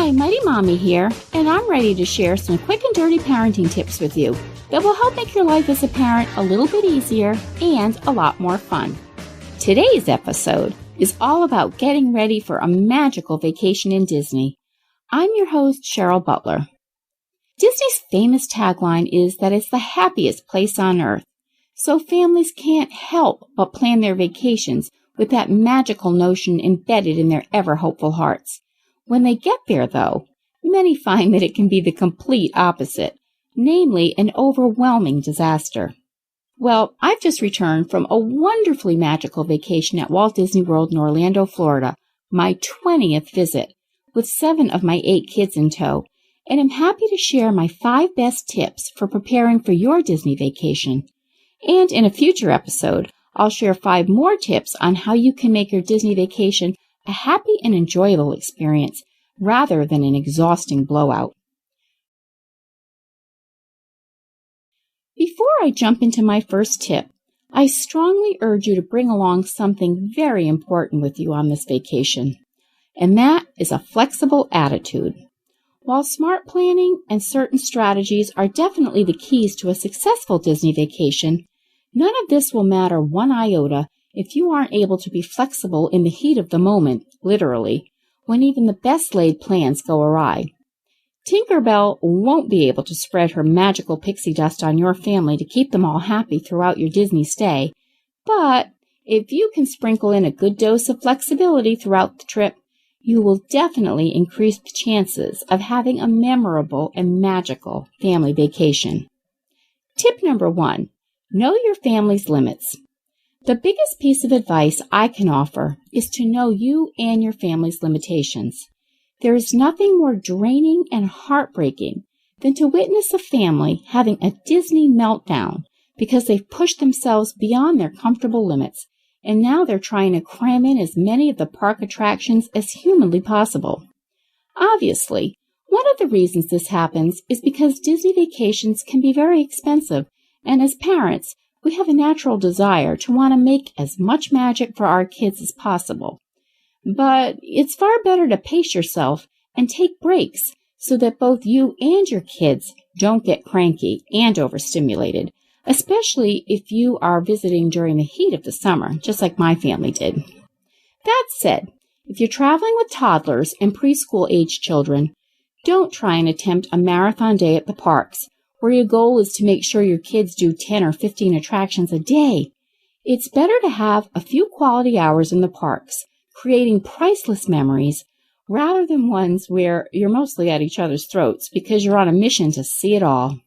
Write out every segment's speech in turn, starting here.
Hi, Mighty Mommy here, and I'm ready to share some quick and dirty parenting tips with you that will help make your life as a parent a little bit easier and a lot more fun. Today's episode is all about getting ready for a magical vacation in Disney. I'm your host, Cheryl Butler. Disney's famous tagline is that it's the happiest place on earth, so families can't help but plan their vacations with that magical notion embedded in their ever-hopeful hearts. When they get there, though, many find that it can be the complete opposite, namely an overwhelming disaster. Well, I've just returned from a wonderfully magical vacation at Walt Disney World in Orlando, Florida, my 20th visit, with 7 of my 8 kids in tow, and I'm happy to share my 5 best tips for preparing for your Disney vacation. And in a future episode, I'll share 5 more tips on how you can make your Disney vacation a happy and enjoyable experience rather than an exhausting blowout. Before I jump into my first tip, I strongly urge you to bring along something very important with you on this vacation, and that is a flexible attitude. While smart planning and certain strategies are definitely the keys to a successful Disney vacation, none of this will matter one iota if you aren't able to be flexible in the heat of the moment, literally, when even the best laid plans go awry. Tinkerbell won't be able to spread her magical pixie dust on your family to keep them all happy throughout your Disney stay, but if you can sprinkle in a good dose of flexibility throughout the trip, you will definitely increase the chances of having a memorable and magical family vacation. Tip number 1, know your family's limits. The biggest piece of advice I can offer is to know you and your family's limitations. There is nothing more draining and heartbreaking than to witness a family having a Disney meltdown because they've pushed themselves beyond their comfortable limits, and now they're trying to cram in as many of the park attractions as humanly possible. Obviously, one of the reasons this happens is because Disney vacations can be very expensive, and as parents, we have a natural desire to want to make as much magic for our kids as possible. But it's far better to pace yourself and take breaks so that both you and your kids don't get cranky and overstimulated, especially if you are visiting during the heat of the summer, just like my family did. That said, if you're traveling with toddlers and preschool-age children, don't try and attempt a marathon day at the parks, where your goal is to make sure your kids do 10 or 15 attractions a day. It's better to have a few quality hours in the parks, creating priceless memories, rather than ones where you're mostly at each other's throats because you're on a mission to see it all.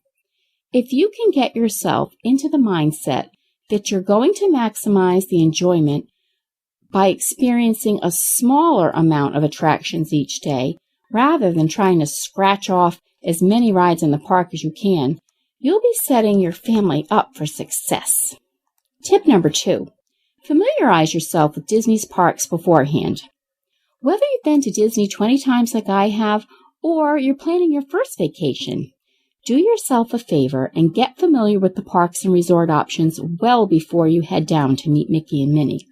If you can get yourself into the mindset that you're going to maximize the enjoyment by experiencing a smaller amount of attractions each day, rather than trying to scratch off as many rides in the park as you can, you'll be setting your family up for success. Tip number 2, familiarize yourself with Disney's parks beforehand. Whether you've been to Disney 20 times like I have, or you're planning your first vacation, do yourself a favor and get familiar with the parks and resort options well before you head down to meet Mickey and Minnie.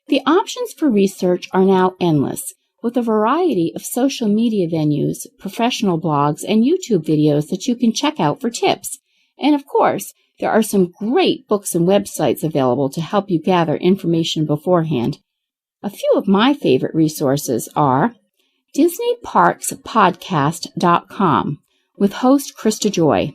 The options for research are now endless, with a variety of social media venues, professional blogs, and YouTube videos that you can check out for tips. And of course, there are some great books and websites available to help you gather information beforehand. A few of my favorite resources are DisneyParksPodcast.com with host Krista Joy.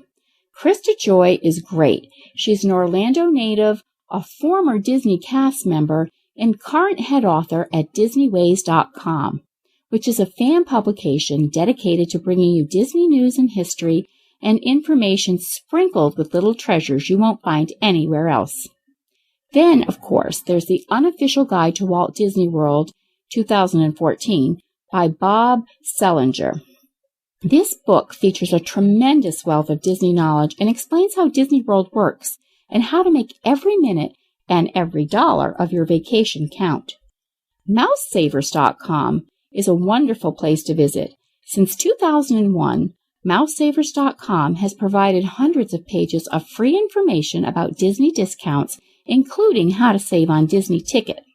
Krista Joy is great. She's an Orlando native, a former Disney cast member, and current head author at DisneyWays.com, which is a fan publication dedicated to bringing you Disney news and history and information sprinkled with little treasures you won't find anywhere else. Then, of course, there's the Unofficial Guide to Walt Disney World 2014 by Bob Selinger. This book features a tremendous wealth of Disney knowledge and explains how Disney World works and how to make every minute and every dollar of your vacation count. Mousesavers.com is a wonderful place to visit. Since 2001, Mousesavers.com has provided hundreds of pages of free information about Disney discounts, including how to save on Disney ticket.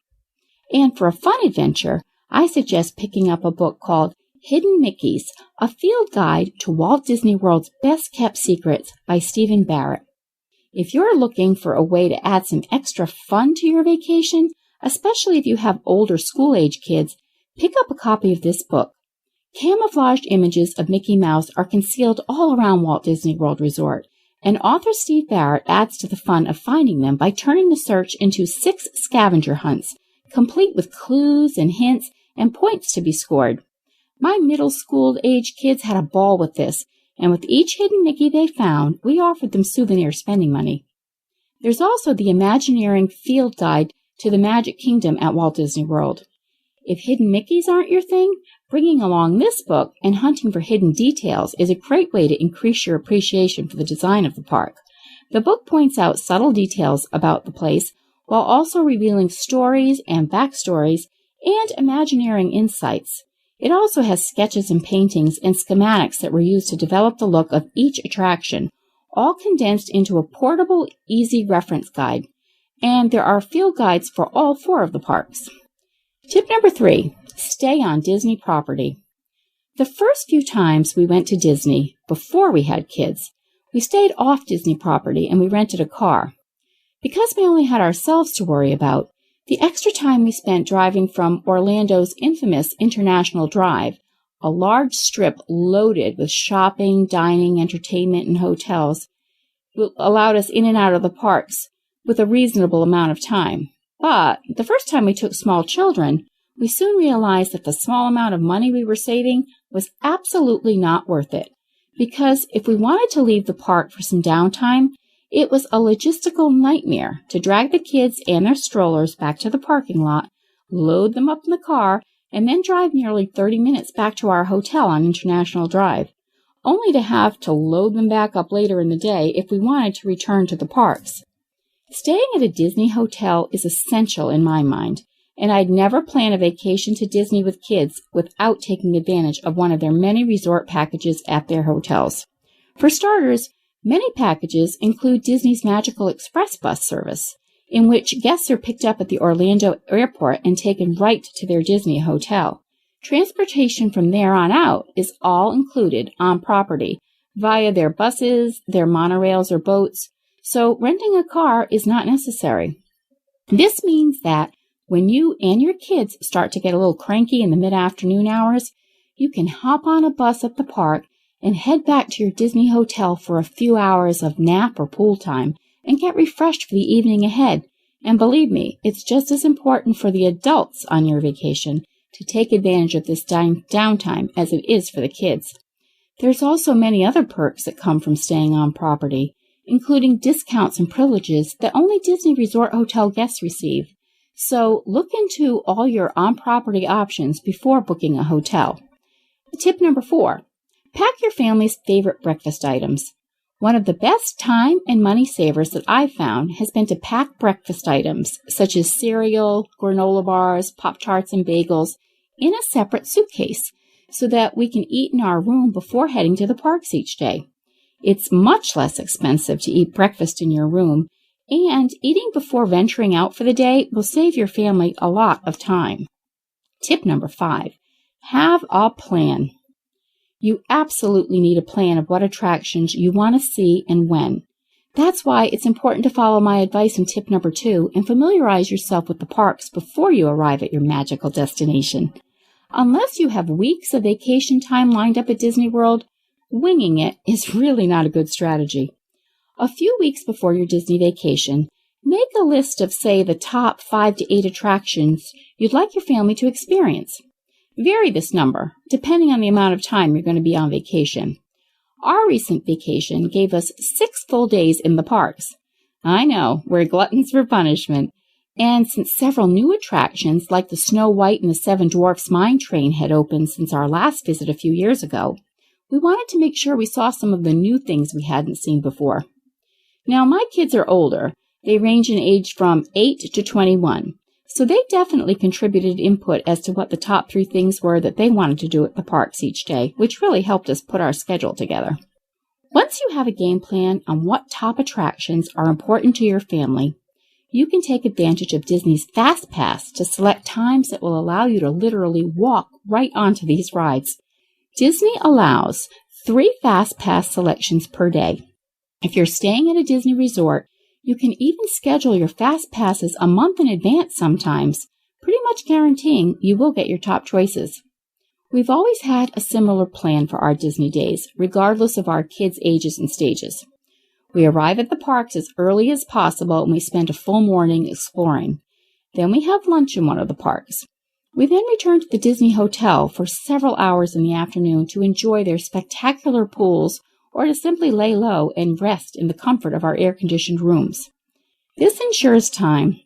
And for a fun adventure, I suggest picking up a book called Hidden Mickeys, a field guide to Walt Disney World's best-kept secrets by Stephen Barrett. If you're looking for a way to add some extra fun to your vacation, especially if you have older school-age kids, pick up a copy of this book. Camouflaged images of Mickey Mouse are concealed all around Walt Disney World Resort, and author Steve Barrett adds to the fun of finding them by turning the search into 6 scavenger hunts, complete with clues and hints and points to be scored. My middle school-age kids had a ball with this, and with each hidden Mickey they found, we offered them souvenir spending money. There's also the Imagineering Field Guide to the Magic Kingdom at Walt Disney World. If hidden Mickeys aren't your thing, bringing along this book and hunting for hidden details is a great way to increase your appreciation for the design of the park. The book points out subtle details about the place while also revealing stories and backstories and Imagineering insights. It also has sketches and paintings and schematics that were used to develop the look of each attraction, all condensed into a portable, easy reference guide. And there are field guides for all 4 of the parks. Tip number 3, stay on Disney property. The first few times we went to Disney, before we had kids, we stayed off Disney property and we rented a car. Because we only had ourselves to worry about, the extra time we spent driving from Orlando's infamous International Drive, a large strip loaded with shopping, dining, entertainment, and hotels, allowed us in and out of the parks with a reasonable amount of time. But the first time we took small children, we soon realized that the small amount of money we were saving was absolutely not worth it. Because if we wanted to leave the park for some downtime, it was a logistical nightmare to drag the kids and their strollers back to the parking lot, load them up in the car, and then drive nearly 30 minutes back to our hotel on International Drive, only to have to load them back up later in the day if we wanted to return to the parks. Staying at a Disney hotel is essential in my mind, and I'd never plan a vacation to Disney with kids without taking advantage of one of their many resort packages at their hotels. For starters, many packages include Disney's Magical Express bus service, in which guests are picked up at the Orlando airport and taken right to their Disney hotel. Transportation from there on out is all included on property via their buses, their monorails or boats, so renting a car is not necessary. This means that when you and your kids start to get a little cranky in the mid-afternoon hours, you can hop on a bus at the park and head back to your Disney hotel for a few hours of nap or pool time and get refreshed for the evening ahead. And believe me, it's just as important for the adults on your vacation to take advantage of this downtime as it is for the kids. There's also many other perks that come from staying on property, including discounts and privileges that only Disney Resort Hotel guests receive. So look into all your on-property options before booking a hotel. Tip number 4, pack your family's favorite breakfast items. One of the best time and money savers that I've found has been to pack breakfast items such as cereal, granola bars, Pop-Tarts, and bagels in a separate suitcase so that we can eat in our room before heading to the parks each day. It's much less expensive to eat breakfast in your room, and eating before venturing out for the day will save your family a lot of time. Tip number 5, have a plan. You absolutely need a plan of what attractions you want to see and when. That's why it's important to follow my advice in tip number 2 and familiarize yourself with the parks before you arrive at your magical destination. Unless you have weeks of vacation time lined up at Disney World, winging it is really not a good strategy. A few weeks before your Disney vacation, make a list of, say, the top 5 to 8 attractions you'd like your family to experience. Vary this number, depending on the amount of time you're going to be on vacation. Our recent vacation gave us 6 full days in the parks. I know, we're gluttons for punishment. And since several new attractions, like the Snow White and the Seven Dwarfs Mine Train, had opened since our last visit a few years ago, we wanted to make sure we saw some of the new things we hadn't seen before. Now, my kids are older. They range in age from 8 to 21. So they definitely contributed input as to what the top 3 things were that they wanted to do at the parks each day, which really helped us put our schedule together. Once you have a game plan on what top attractions are important to your family, you can take advantage of Disney's Fast Pass to select times that will allow you to literally walk right onto these rides, Disney allows 3 Fast Pass selections per day. If you're staying at a Disney resort, you can even schedule your Fast Passes a month in advance sometimes, pretty much guaranteeing you will get your top choices. We've always had a similar plan for our Disney days, regardless of our kids' ages and stages. We arrive at the parks as early as possible and we spend a full morning exploring. Then we have lunch in one of the parks. We then return to the Disney Hotel for several hours in the afternoon to enjoy their spectacular pools or to simply lay low and rest in the comfort of our air-conditioned rooms. This ensures time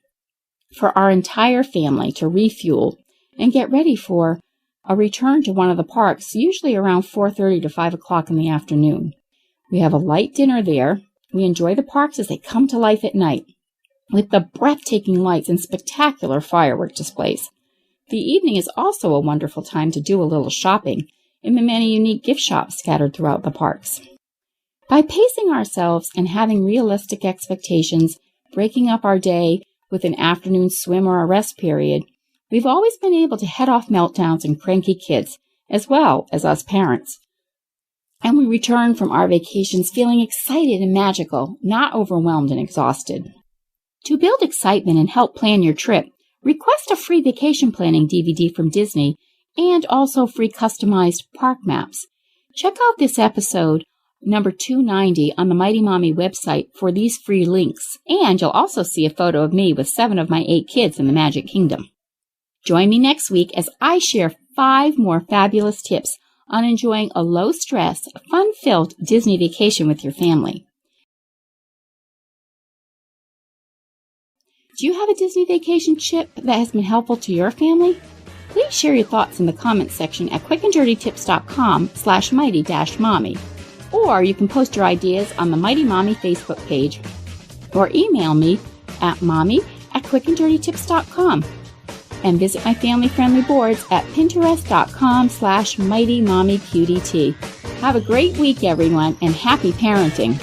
for our entire family to refuel and get ready for a return to one of the parks, usually around 4:30 to 5 o'clock in the afternoon. We have a light dinner there. We enjoy the parks as they come to life at night, with the breathtaking lights and spectacular firework displays. The evening is also a wonderful time to do a little shopping in the many unique gift shops scattered throughout the parks. By pacing ourselves and having realistic expectations, breaking up our day with an afternoon swim or a rest period, we've always been able to head off meltdowns and cranky kids, as well as us parents. And we return from our vacations feeling excited and magical, not overwhelmed and exhausted. To build excitement and help plan your trip, request a free vacation planning DVD from Disney and also free customized park maps. Check out this episode, number 290, on the Mighty Mommy website for these free links, and you'll also see a photo of me with 7 of my 8 kids in the Magic Kingdom. Join me next week as I share 5 more fabulous tips on enjoying a low-stress, fun-filled Disney vacation with your family. Do you have a Disney vacation tip that has been helpful to your family? Please share your thoughts in the comments section at quickanddirtytips.com/mighty-mommy. Or you can post your ideas on the Mighty Mommy Facebook page or email me at mommy@quickanddirtytips.com and visit my family-friendly boards at pinterest.com/mightymommyqdt. Have a great week, everyone, and happy parenting.